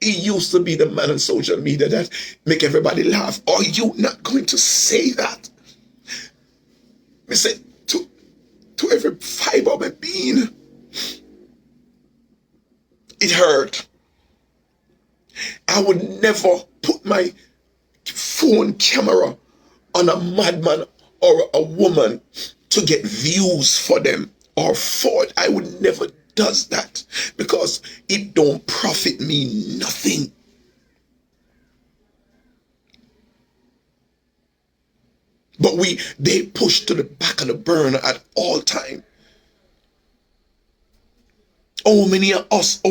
He used to be the man on social media that make everybody laugh. Are you not going to say that? Me say to every fiber of my being, it hurt. I would never put my phone camera on a madman or a woman to get views for them or for it. I would never does that because it don't profit me nothing. But they push to the back of the burner at all time. How many of us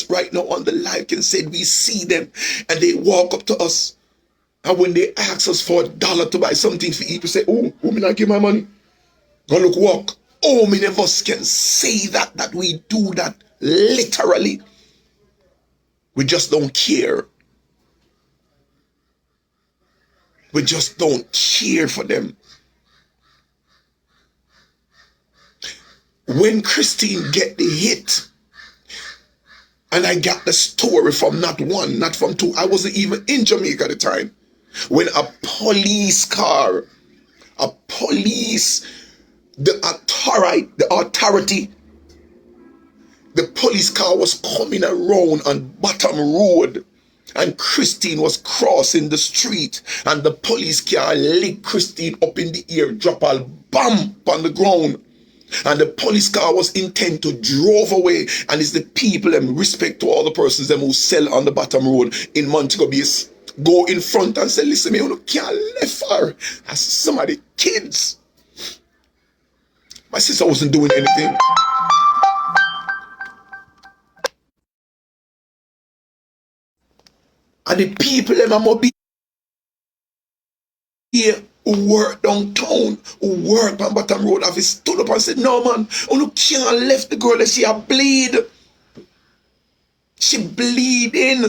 right now on the live can say we see them and they walk up to us, and when they ask us for $1 to buy something to eat, we say, oh, me not give my money. Go look walk. How many of us can say that we do that literally? We just don't care. We just don't care for them. When Christine get the hit, and I got the story from not one, not from two, I wasn't even in Jamaica at the time, when the police car was coming around on Bottom Road, and Christine was crossing the street, and the police car licked Christine up in the ear, drop a bump on the ground. And the police car was intent to drove away, and it's the people and respect to all the persons them who sell on the Bottom Road in Montego Bay go in front and say, listen, me, you can't left her as some of the kids. My sister wasn't doing anything. And the people them must be here who work downtown, who work on Bottom Road, have stood up and said, no man, you can't left the girl that she a bleed. She bleeding.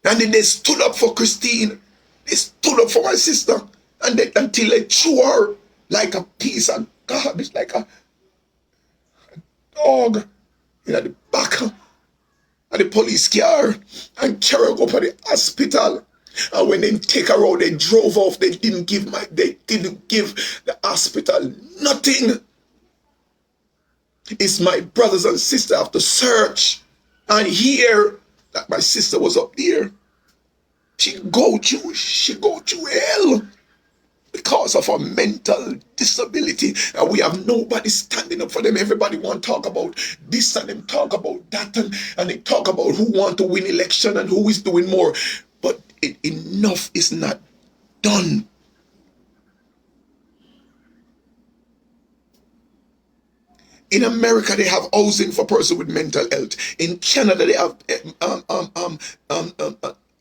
And then they stood up for Christine. They stood up for my sister. And until they threw her like a piece of garbage, like a dog in the back of the police car and carry her up to the hospital. And when they take her out, they drove off. They didn't give the hospital nothing. It's my brothers and sisters have to search and hear that my sister was up there. She go through hell because of her mental disability, and we have nobody standing up for them. Everybody want to talk about this and them talk about that, and they talk about who want to win election and who is doing more. But enough is not done. In America, they have housing for persons with mental health. In Canada, they have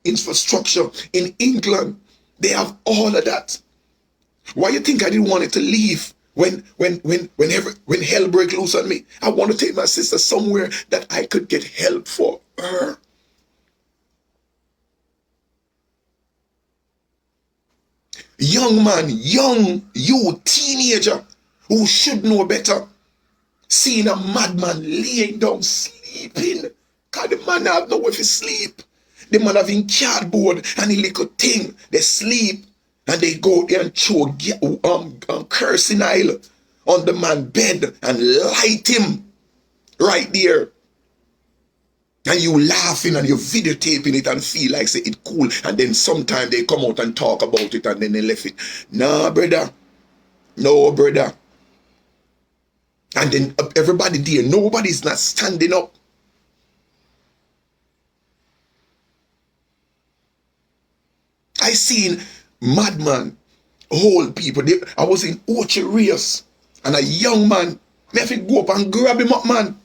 infrastructure. In England, they have all of that. Why you think I didn't want it to leave when hell break loose on me? I want to take my sister somewhere that I could get help for her. Young man, you teenager who should know better, seeing a madman laying down sleeping, because the man have nowhere to sleep. The man having cardboard and a little thing, they sleep and they go there and throw kerosene oil on the man's bed and light him right there. And you laughing and you videotaping it and feel like say it cool, and then sometime they come out and talk about it and then they left it. Nah, brother. No, brother. And then everybody there, nobody's not standing up. I seen madman hold people. I was in Orchard Race, and a young man, me have to go up and grab him up, man.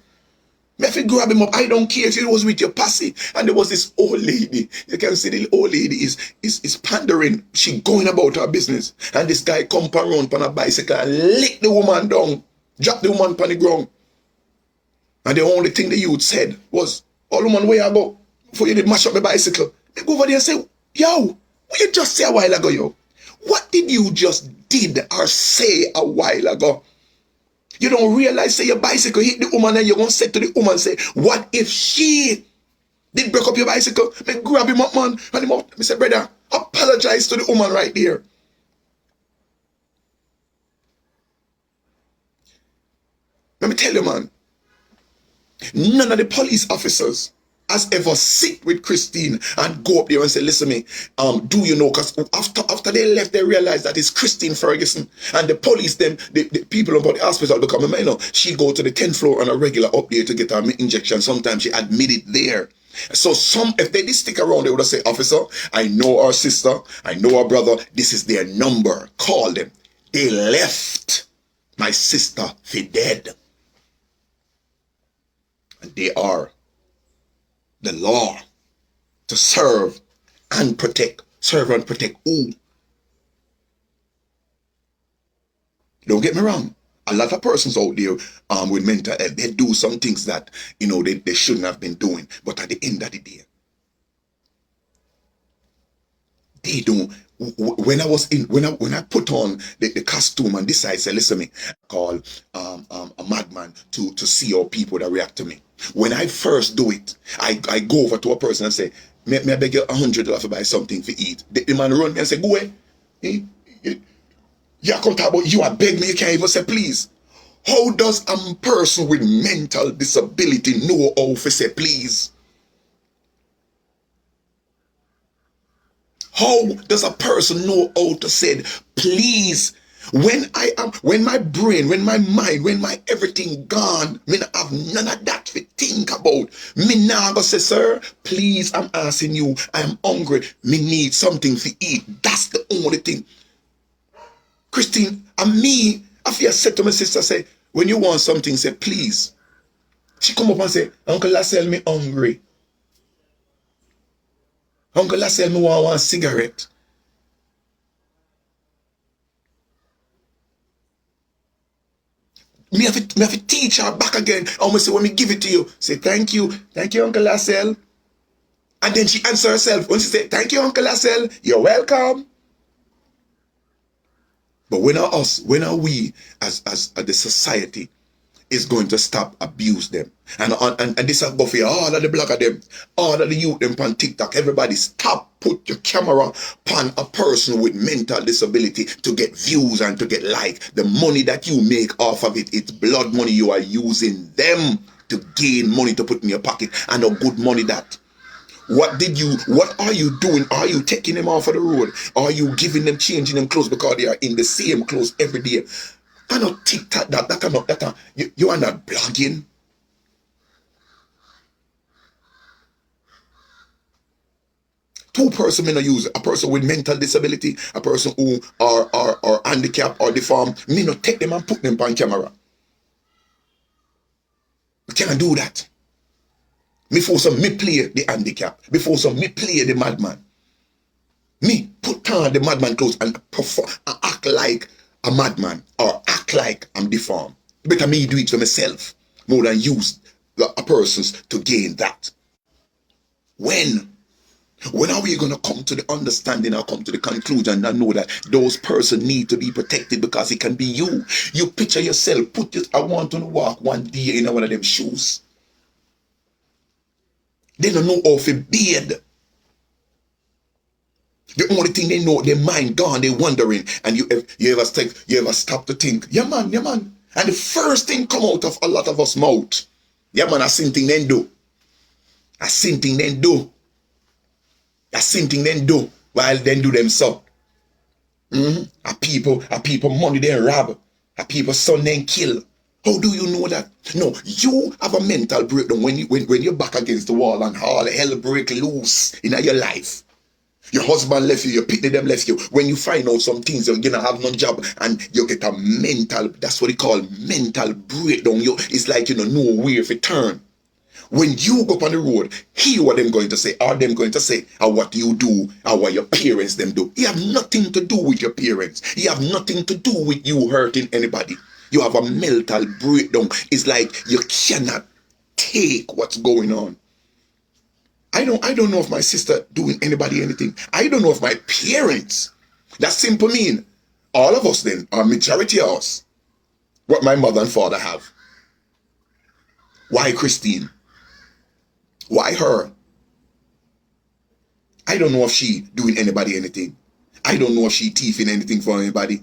Me have to grab him up. I don't care if it was with your posse. And there was this old lady. You can see the old lady is pandering. She going about her business. And this guy come around on a bicycle and lick the woman down. Drop the woman on the ground. And the only thing the youth said was, oh, woman, where you go? Before you did mash up the bicycle. They go over there and say, yo, what you just say a while ago, yo? What did you just did or say a while ago? You don't realize, say your bicycle hit the woman and you're going to say to the woman, say, what if she Did break up your bicycle? Me grab him up, man. And him up. Me say, brother, apologize to the woman right there. Let me tell you, man. None of the police officers has ever sit with Christine and go up there and say, listen me, do you know, because after they left, they realized that it's Christine Ferguson. And the police, them, the people about the hospital become, you know, she go to the 10th floor on a regular up there to get her injection. Sometimes she admitted there. So if they did stick around, they would have said, officer, I know our sister, I know our brother, this is their number, call them. They left my sister for dead. And they are the law to serve and protect. Serve and protect who? Don't get me wrong. A lot of persons out there with mental health, they do some things that, you know, they shouldn't have been doing. But at the end of the day, they don't. When I put on the costume and decide, say, listen me, call a madman to see how people that react to me. When I first do it, I go over to a person and say, may I beg you $100 to buy something to eat? The man run me and say, go away. You come talk about you, I beg me, you can't even say please. How does a person with mental disability know how to say please? How does a person know how to say please? When my brain, when my mind, when my everything gone, me not have none of that to think about. Me now go say, sir, please, I'm asking you, I am hungry, me need something to eat. That's the only thing. Christine, and me, after I said to my sister, say, when you want something, say, please. She come up and say, Uncle Lassell, me hungry. Uncle Lassell, me want one cigarette. Me have to teach her back again. I'm say, when me give it to you, say, thank you, Uncle Lassell. And then she answer herself. When she say, thank you, Uncle Lassell, you're welcome. But when are we as the society is going to stop abuse them? And this will go for all of the blogger them, all of the youth them on TikTok, everybody stop, put your camera upon a person with mental disability to get views and to get like. The money that you make off of it, it's blood money. You are using them to gain money to put in your pocket, and a good money that. What are you doing? Are you taking them off of the road? Are you giving them, changing them clothes because they are in the same clothes every day? I don't think you are not blogging. Two person me no use, a person with mental disability, a person who are handicapped or deformed, me no take them and put them on camera. I can't do that. Before some me play the handicap, before some me play the madman. Me put on the madman clothes and perform and act like a madman or act like I'm deformed. Better me do it for myself more than use a person's to gain that. When are we going to come to the understanding or come to the conclusion and know that those persons need to be protected because it can be you? You picture yourself, I want to walk one day in one of them shoes. They don't know how to bathe. The only thing they know, their mind gone, they wondering. And you ever stop to think, yeah man. And the first thing come out of a lot of us mouth, yeah man, I seen thing then do. I seen thing then do. I seen thing then do while then do them so. A people money they rob. A people son then kill. How do you know that? No, you have a mental breakdown when you're back against the wall and all hell break loose in your life. Your husband left you, your pitney them left you. When you find out some things, you're gonna have no job and you get a mental, that's what they call mental breakdown. It's like you don't know where to turn. When you go up on the road, hear what them going to say. Are them going to say, or what you do, or what your parents them do. You have nothing to do with your parents. You have nothing to do with you hurting anybody. You have a mental breakdown. It's like you cannot take what's going on. I don't know if my sister doing anybody anything. I don't know if my parents. That simple mean all of us then, or majority of us, what my mother and father have. Why Christine? Why her? I don't know if she doing anybody anything. I don't know if she thieving anything for anybody.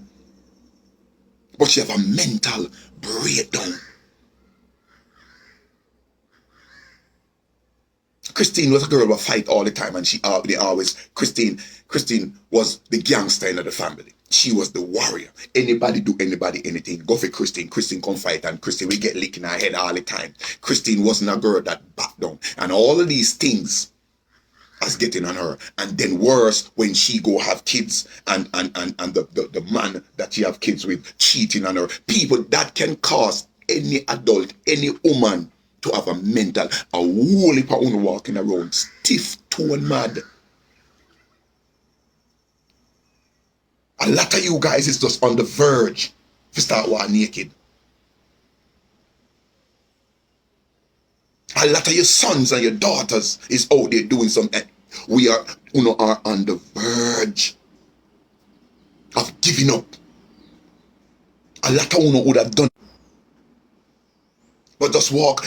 But she have a mental breakdown. Christine was a girl who fight all the time, and Christine was the gangster in the family. She was the warrior. Anybody do anybody anything, go for Christine. Christine come fight, and Christine we get lick in her head all the time. Christine wasn't a girl that backed down, and all of these things as getting on her. And then worse, when she go have kids, and the man that she have kids with cheating on her. People that can cause any adult, any woman to have a mental, a whole heap of walking around stiff, tone mad. A lot of you guys is just on the verge to start walking naked. A lot of your sons and your daughters is out there doing something. We are on the verge of giving up. A lot of would have done. But just walk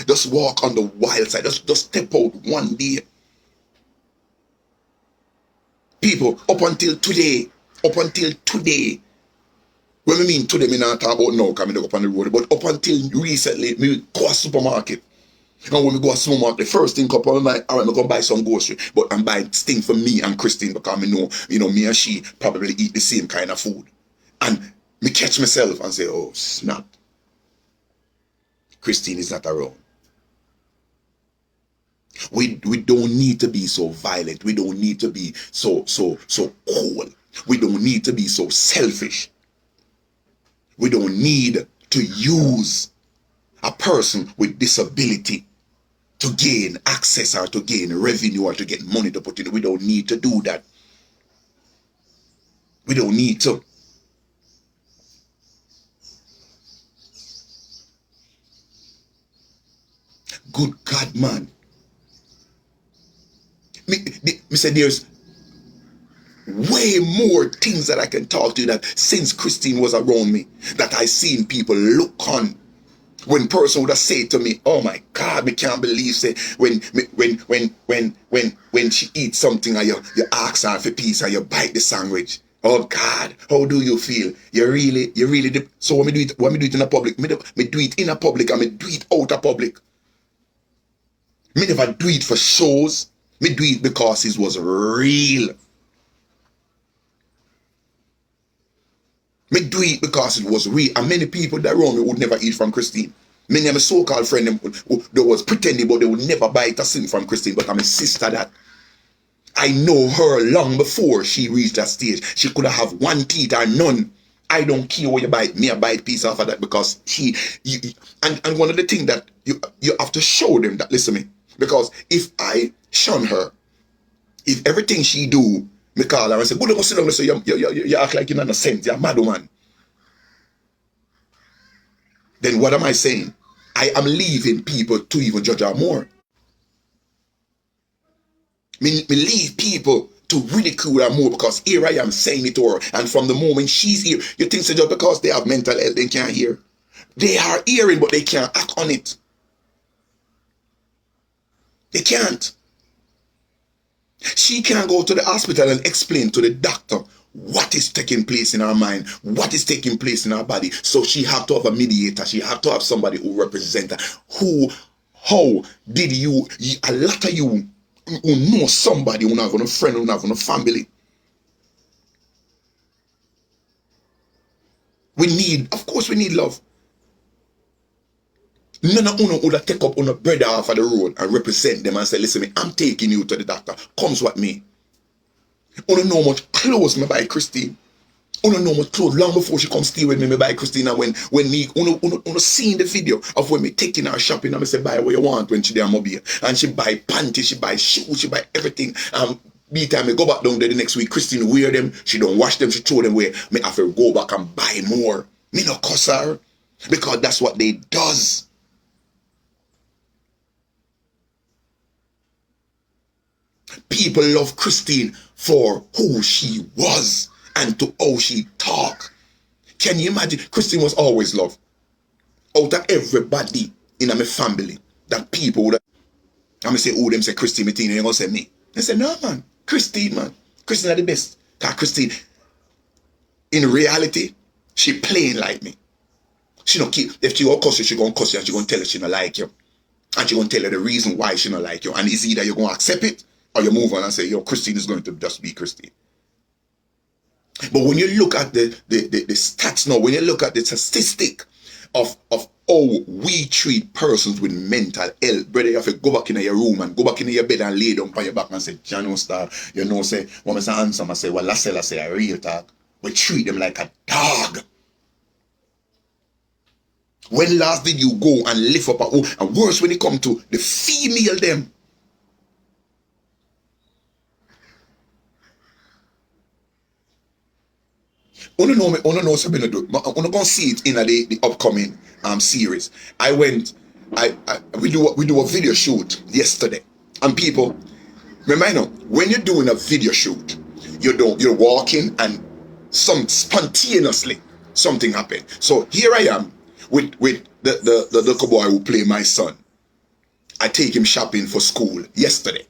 on the wild side. Just step out one day. People, up until today, when we mean today, me not talk about now, because I don't go up on the road, but up until recently, me go to supermarket. And when we go to supermarket, the first thing come up, I'm like, all right, I'm going to buy some grocery. But I'm buying things for me and Christine, because I know, me and she probably eat the same kind of food. And me catch myself and say, oh, snap. Christine is not around. We don't need to be so violent. We don't need to be so cold. We don't need to be so selfish. We don't need to use a person with disability to gain access or to gain revenue or to get money to put in. We don't need to do that. We don't need to. Good God, man. Me say there's way more things that I can talk to you that since Christine was around me that I seen people look on. When person would have said to me, oh my God, me can't believe say when she eats something and you ask her for peace and you bite the sandwich. Oh God, how do you feel? You really so when me do it in a public, me do it in a public and me do it out of public. Me never do it for shows. Me do it because it was real. Me do it because it was real. And many people that around me would never eat from Christine. Many of my so-called friends that was pretending, but they would never buy a thing from Christine. But I'm a sister that I know her long before she reached that stage. She could have one teeth or none. I don't care what you bite. Me, I bite piece off of that because and one of the things that you have to show them that, listen to me. Because if I shun her, if everything she do, me call her and say, go sit down and say, you act like you're not a saint, you're a mad woman. Then what am I saying? I am leaving people to even judge her more. Me leave people to ridicule her more because here I am saying it to her. And from the moment she's here, you think so just because they have mental health, they can't hear? They are hearing, but they can't act on it. They can't. She can't go to the hospital and explain to the doctor what is taking place in her mind, what is taking place in her body. So she have to have a mediator. She have to have somebody who represents her. How did you, a lot of you who know somebody, who have a friend, who have a family. Of course we need love. None of you would have take up on a brother off of the road and represent them and say, listen, me, I'm taking you to the doctor. Comes with me. You don't know how much clothes me buy Christine. You don't know how much clothes long before she come stay with me buy Christine. And when me, you see in the video of when me taking her shopping and me say, buy what you want when she there mobile. And she buy panties, she buy shoes, she buy everything. By the time I go back down there the next week, Christine wear them, she don't wash them, she throw them away. Me have to go back and buy more. Me no cuss her. Because that's what they does. People love Christine for who she was and to how she talked. Can you imagine? Christine was always loved. Out of everybody in my family, that people would have, I'm going to say, oh, them say Christine, me think you're going to say me. They say, no, man. Christine, man. Christine are the best. Cause Christine, in reality, she playing like me. She don't keep, if she gonna cuss you, she gonna cuss you and she gonna tell you she don't like you. And she gonna tell you the reason why she don't like you. And it's either you're gonna accept it or you move on and say, yo, Christine is going to just be Christine. But when you look at the stats now, when you look at the statistic of how we treat persons with mental health, brother, you have to go back in your room and go back in your bed and lay down on your back and say, Jano Star, you know, say, when I say handsome, I say, well, I say a real talk. We treat them like a dog. When last did you go and lift up and worse when it come to the female them? Uno know something to do. Uno gonna see it in the upcoming series. We do a video shoot yesterday, and people, remember, when you're doing a video shoot, you're walking and spontaneously something happened. So here I am with the little boy who play my son. I take him shopping for school yesterday,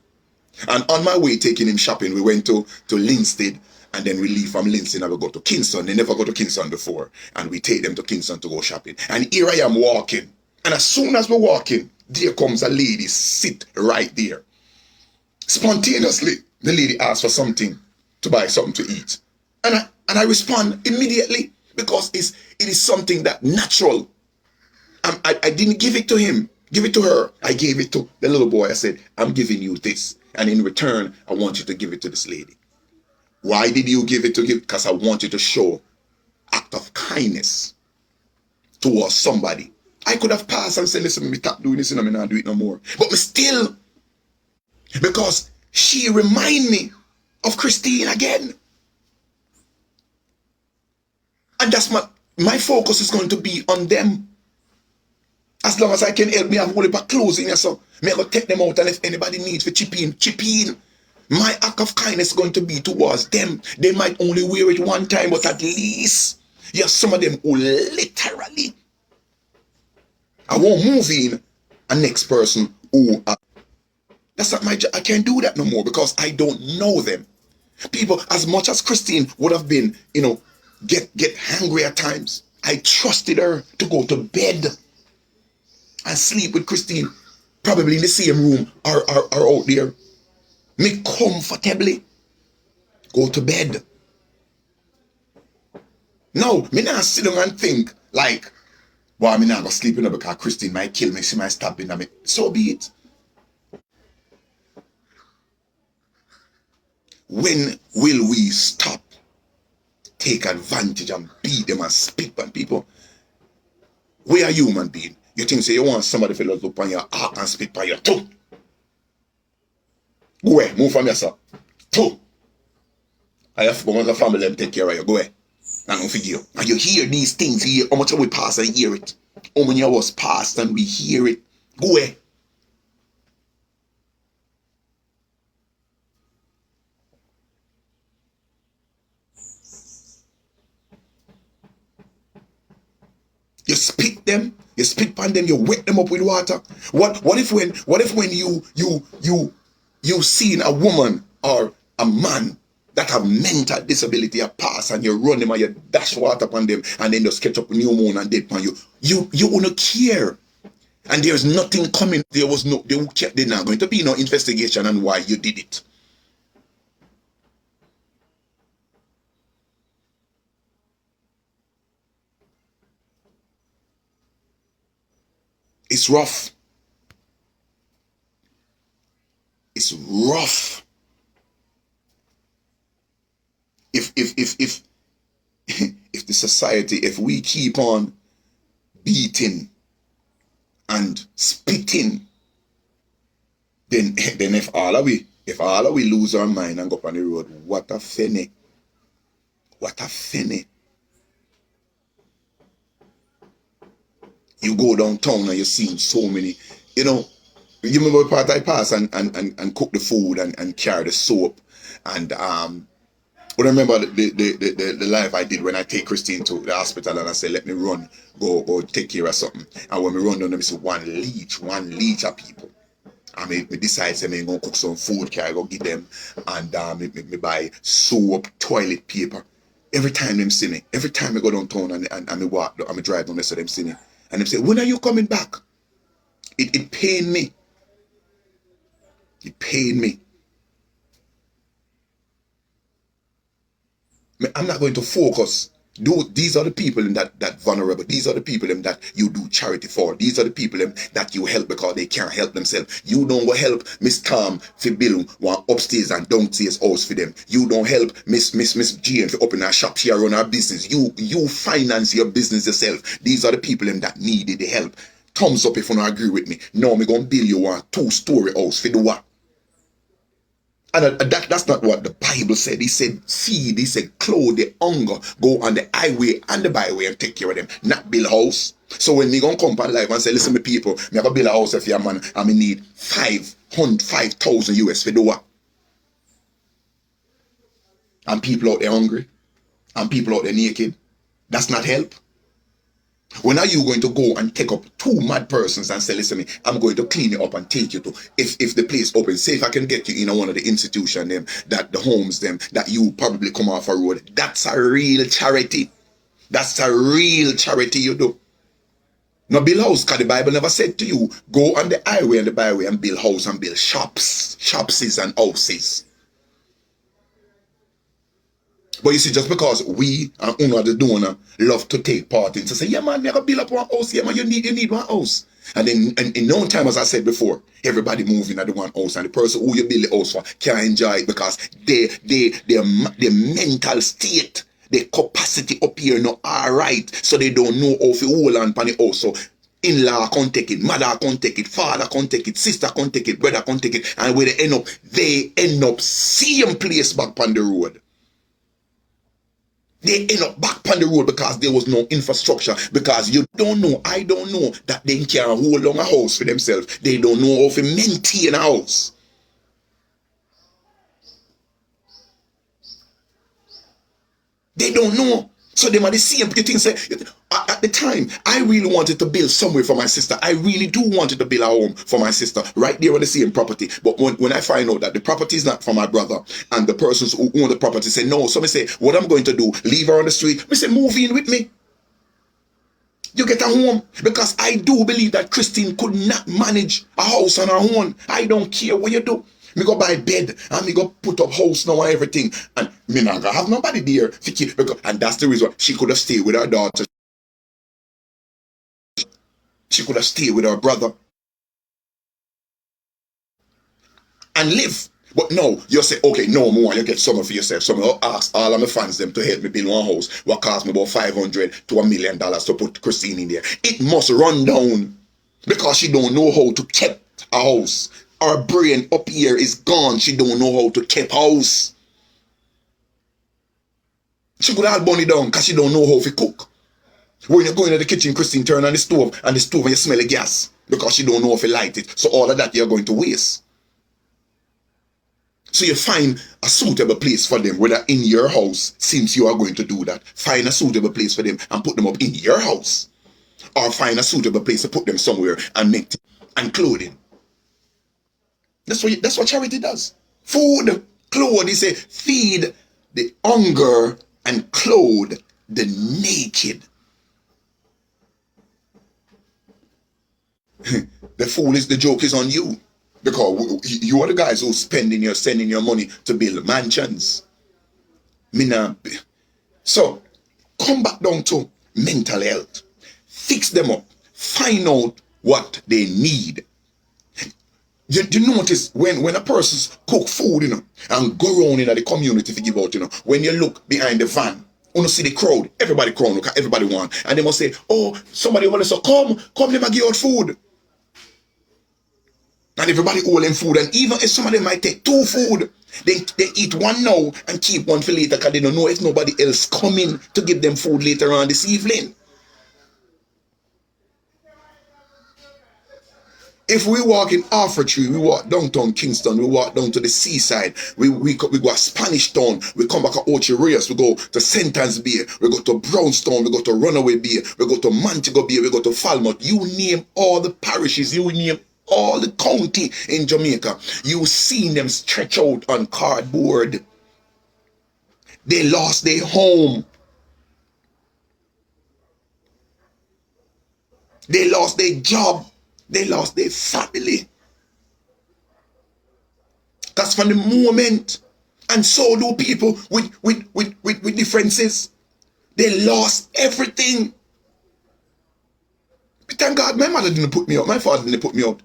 and on my way taking him shopping, we went to Linstead. And then we leave from Linstead and we go to Kingston. They never go to Kingston before. And we take them to Kingston to go shopping. And here I am walking. And as soon as we're walking, there comes a lady sit right there. Spontaneously, the lady asks for something to buy something to eat. And I respond immediately because it is something that natural. I didn't give it to him, give it to her. I gave it to the little boy. I said, I'm giving you this. And in return, I want you to give it to this lady. Why did you give it to him? Because I wanted to show act of kindness towards somebody. I could have passed and said, listen, me stop doing this and I'm not do it no more. But me still, because she remind me of Christine again. And that's my focus is going to be on them. As long as I can help me have a whole heap of clothes in here, so me I go take them out, and if anybody needs for chip in. My act of kindness is going to be towards them. They might only wear it one time, but at least you have some of them who literally, I won't move in a next person who, that's not my job. I can't do that no more because I don't know them. People, as much as Christine would have been, get hungry at times, I trusted her to go to bed and sleep with Christine, probably in the same room or out there. Me comfortably go to bed. No, me not sit down and think like, well, me not gonna sleep because Christine might kill me, she might stab me. So be it. When will we stop, take advantage and beat them and spit on people? We are human beings. You think say you want somebody to look on your heart and spit on your tongue? Go away, move from yourself. Two. I have to go to the family and take care of you. Go away. I don't forgive you. And you hear these things here. How much we pass and hear it? How many hours passed and we hear it? Go away. You spit them, you spit on them, you wet them up with water. What if when you seen a woman or a man that have mental disability a pass and you run them and you dash water upon them and then just catch up new moon and dead upon you. You won't care. And there's nothing coming. There's not going to be no investigation on why you did it. It's rough. It's rough. If the society, if we keep on beating and spitting, then if all of we lose our mind and go up on the road, what a fenny. What a fenny. You go downtown and you see so many, you remember the part I pass and cook the food and carry the soap and I remember the life I did when I take Christine to the hospital and I said, let me run, go take care of something. And when we run down, we see one leech of people. And me decide say me gonna cook some food, can I go give them, and me buy soap, toilet paper. Every time them see me, every time I go downtown and me walk and me drive down there, so them see me. And them say, when are you coming back? It pain me. It pain me. I'm not going to focus. These are the people that vulnerable. These are the people that you do charity for. These are the people that you help because they can't help themselves. You don't go help Miss Tom for build one upstairs and downstairs house for them. You don't help Miss Jane for open her shop. She run her business. You finance your business yourself. These are the people that needed the help. Thumbs up if you don't agree with me. Now me gonna build you one 2-story house for the what? And that's not what the Bible said. He said, feed, he said, clothe the hunger, go on the highway and the byway and take care of them, not build a house. So when me gonna come on live and say, listen, me people, me have to build a house if you're a man, and me need 5,000 US for do what? And people out there hungry, and people out there naked. That's not help. When are you going to go and take up 2 mad persons and say, listen, I'm going to clean you up and take you to, if the place opens, say if I can get you in one of the institution them, that the homes them, that you probably come off a road. That's a real charity. That's a real charity you do. No build house, because the Bible never said to you, go on the highway and the byway and build house and build shopses and houses. But you see, just because we and Uno the donor love to take part in to say, yeah man, me gotta build up one house, yeah man, you need one house. And then in no time, as I said before, everybody moving at the one house, and the person who you build the house for can't enjoy it because their mental state, their capacity up here not alright. So they don't know how to hold on pan the house. So in-law can't take it, mother can't take it, father can't take it, sister can't take it, brother can't take it, and where they end up same place back on the road. They end up back on the road because there was no infrastructure. Because you don't know, I don't know, that they can't hold on a house for themselves. They don't know how to maintain a house. They don't know. So they are the same thing. Say, at the time, I really wanted to build somewhere for my sister. I really do wanted to build a home for my sister right there on the same property. But when I find out that the property is not for my brother, and the persons who own the property say no, so I say, what I'm going to do, leave her on the street. I say, move in with me. You get a home. Because I do believe that Christine could not manage a house on her own. I don't care what you do. Me go buy bed and me go put up house now and everything. And me not gonna have nobody there. And that's the reason she could have stayed with her daughter. She could have stayed with her brother and live. But no, you say, okay, no more, you get something for yourself. So I ask all of my fans them to help me build one house what cost me about $500 to $1 million to put Christine in there. It must run down because she don't know how to keep a house. Her brain up here is gone. She don't know how to keep house. She could have burn it down because she don't know how to cook. When you go into the kitchen, Christine turn on the stove and you smell the gas because she don't know how to light it. So all of that you're going to waste. So you find a suitable place for them, whether in your house, since you are going to do that. Find a suitable place for them and put them up in your house. Or find a suitable place to put them somewhere and make and clothing. That's what charity does. Food, clothe, he say, feed the hunger and clothe the naked. The joke is on you. Because you are the guys who sending your money to build mansions. So, come back down to mental health. Fix them up. Find out what they need. You notice when a person cook food, and go around in the community to give out, when you look behind the van, you see the crowd, everybody crowd, look, everybody want. And they must say, oh, somebody want to say, come, let me give out food. And everybody holding food, and even if somebody might take 2 food, they eat one now and keep one for later because they don't know if nobody else coming to give them food later on this evening. If we walk in Tree, we walk downtown Kingston, we walk down to the seaside, we go to Spanish Town, we come back to Ocho Rios, we go to Sentence Bay, we go to Brownstone, we go to Runaway Bay, we go to Montego Bay, we go to Falmouth. You name all the parishes, you name all the county in Jamaica. You seen them stretch out on cardboard. They lost their home. They lost their job. They lost their family. That's from the moment. And so do people with differences. They lost everything. But thank God, my mother didn't put me out. My father didn't put me out.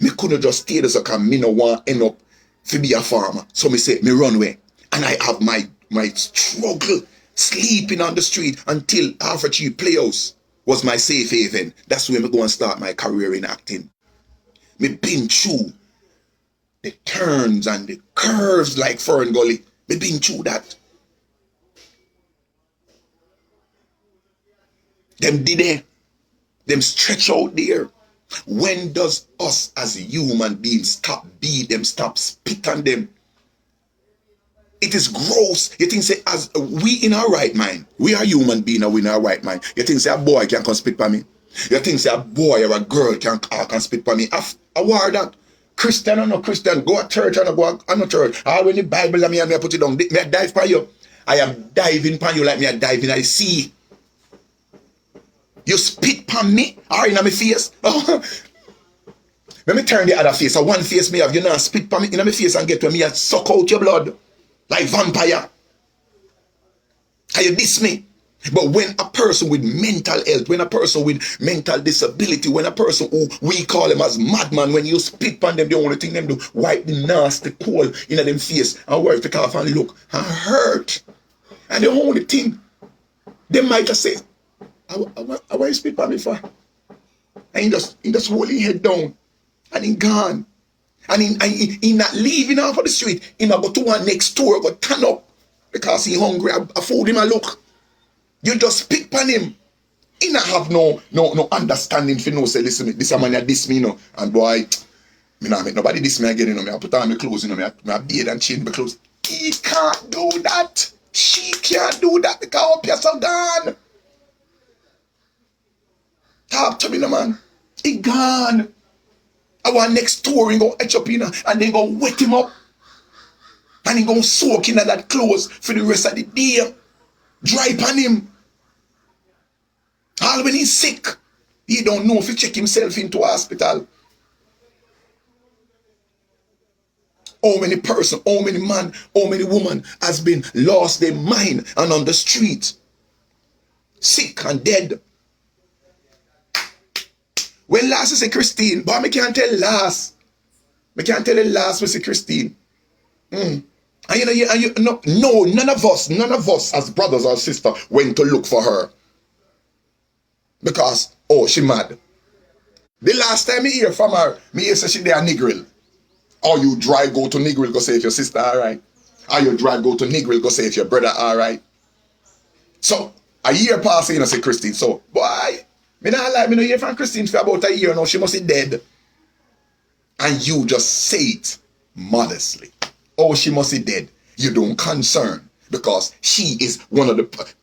Me couldn't just stay there so because me no want end up to be a farmer. So me say, me run away. And I have my struggle, sleeping on the street until Alfred Cheap Playhouse was my safe haven. That's where me go and start my career in acting. Me been through the turns and the curves like Fern Gully. Me been through that. Them did it. Them stretch out there. When does us as human beings stop beat them, stop spit on them? It is gross. You think say as we in our right mind, we are human beings and we in our right mind. You think say a boy can come spit on me? You think say a boy or a girl can spit on me? I war that. Christian or no Christian, go to church or no go to church. All when the Bible and me put it down. Me I dive for you. I am diving for you like me I dive in the sea. You spit on me or in my face. Oh. Let me turn the other face. So one face me have, you know, spit on me in my face and get to me and suck out your blood like vampire. Can you diss me? But when a person with mental health, when a person with mental disability, when a person who we call them as madman, when you spit on them, the only thing them do, wipe the nasty coal in them face and wipe the off and look and hurt. And the only thing they might just say, I want you spit on me for. And he just hold his head down and he gone. And he not leaving off of the street. He not go to one next door, go turn up because he hungry. I fold him a look. You just spit on him. He not have no understanding for no say, listen, this a man that diss me, you know. And boy, me not make nobody diss me again, you know. Me I put on my clothes, you know. Me I beard and change my clothes. He can't do that. She can't do that because her so gone. Talk to me, no man. He gone. I want next door and go etch up in and then go wet him up. And he go soak in that clothes for the rest of the day. Dry on him. All when he's sick, he don't know if he check himself into hospital. How many person, how many man, how many woman has been lost their mind and on the street. Sick and dead. When last I say Christine, but I can't tell last. I can't tell the last we say Christine. And no, none of us as brothers or sisters went to look for her. Because, oh, she mad. The last time I hear from her, me hear say she there a Negril. Or you drive go to Negril go say if your sister alright. Or you drive go to Negril go say if your brother alright. So, a year passing and say Christine. So, boy, me not like me no hear from Christine for about a year now. She must be dead. And you just say it modestly. Oh, she must be dead. You don't concern. Because she is one of the...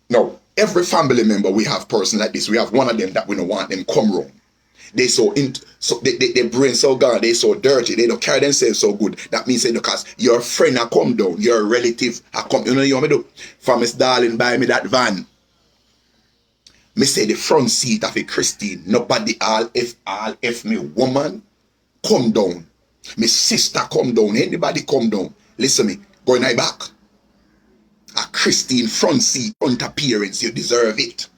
No, every family member we have person like this. We have one of them that we don't want them come wrong. They their brain so gone, they so dirty, they don't carry themselves so good. That means because your friend a come down, your relative a come. You know what me do? For Miss Darling buy me that van. Me say the front seat of a Christine. Nobody all if me woman come down. Me sister come down. Anybody come down. Listen me. Go in my back. A Christine front seat, front appearance. You deserve it.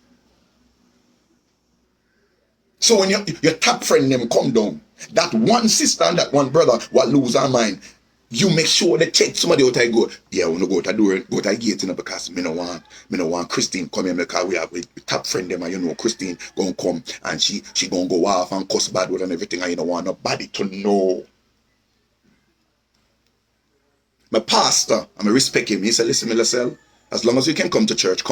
So when your top friend them come down, that one sister and that one brother will lose our mind. You make sure they check somebody out I go. Yeah, I want to go to door, go to gate, you know, because me no want Christine come here because we have a top friend them and you know Christine gonna come and she gonna go off and cuss bad word and everything and you don't want nobody to know. My pastor, I respect him. He said, listen, Millicel, as long as you can come to church,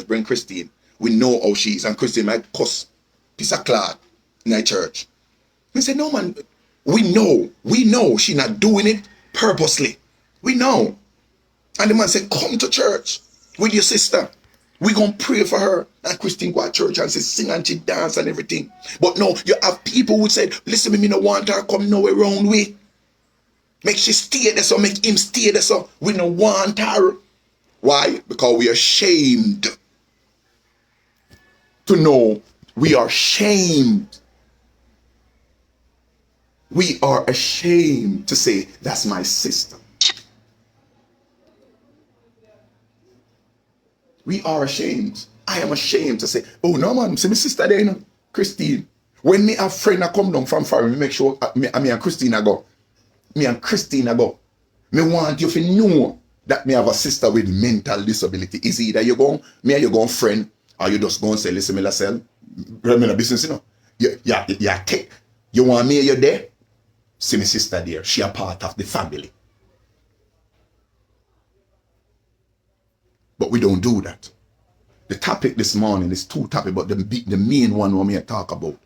bring Christine. We know how she is, and Christine might cuss piece of cloth in our church. I said, no man, we know she not doing it purposely. We know. And the man said, come to church with your sister. We gonna pray for her. And Christine go to church and say sing and she dance and everything. But no, you have people who said, listen, me no want her come nowhere wrong way. Make she stay there, so make him stay there, so we no want her. Why? Because we are ashamed to know. We are ashamed. We are ashamed to say, that's my sister. We are ashamed. I am ashamed to say, oh no man, see my sister there, you know, Christine. When me have friend that come down from foreign, me make sure me and Christina go. Me and Christina go. Me want you to know that me have a sister with mental disability. Is either you go, me and you go friend, or you just go and say, listen, me sell, run a business, you know. You want me, you there? See my sister there. She a part of the family. But we don't do that. The topic this morning is two topics, but the main one we may talk about.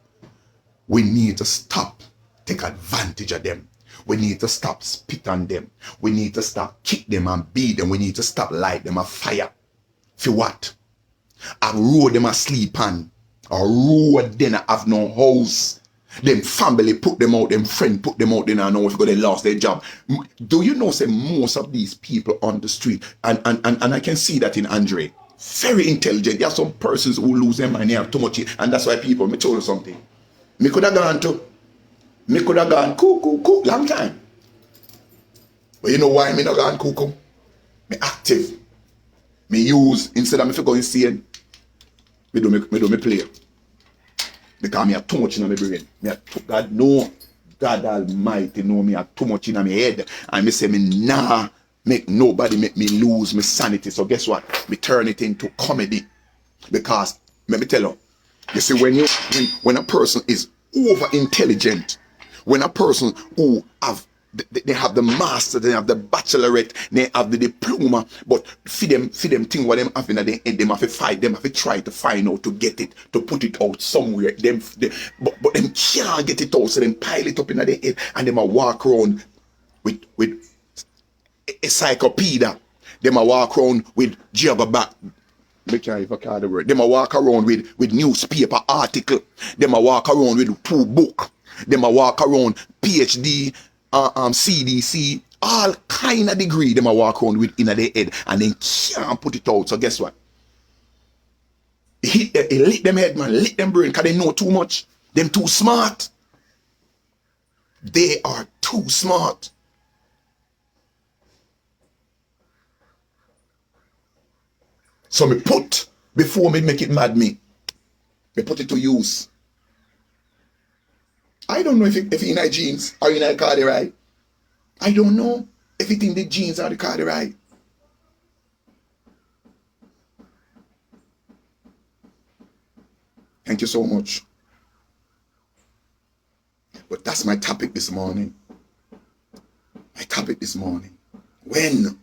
We need to stop, take advantage of them. We need to stop spit on them. We need to stop kick them and beat them. We need to stop light them a fire. For what? A road them asleep on. A road then have no house. Them family put them out, them friend put them out, they don't know if they lost their job. Do you know, say most of these people on the street, and I can see that in Andre, very intelligent. There are some persons who lose their mind, they have too much, and that's why people, me told you something. Me could have gone cuckoo, long time. But you know why me not gone cuckoo? Me active. Me use, instead of me going insane, me do me play. Because me have too much in my brain. God know, God Almighty know me have too much in my head. And me say me nah make nobody make me lose my sanity. So guess what? Me turn it into comedy. Because let me tell you, you see when a person is over intelligent, when a person who they have the master, they have the bachelorette, they have the diploma, but for them thing what them having at the end, them have to fight, them have to try to find out to get it, to put it out somewhere. But them can't get it out, so them pile it up in the head and them a walk around with a encyclopedia. Them a walk around with geography. They can't even call the word. Them a walk around with newspaper article. Them a walk around with 2 book. Them a walk around PhD, CDC, all kind of degree. Them a walk around with in their head and then can't put it out. So guess what? It lit them head, man. Lit them brain because they know too much. Them too smart. They are too smart. So me put, before me make it mad me put it to use. I don't know if it in my jeans or in my car right. I don't know if it in the jeans or the car right. Thank you so much. But that's my topic this morning. My topic this morning. When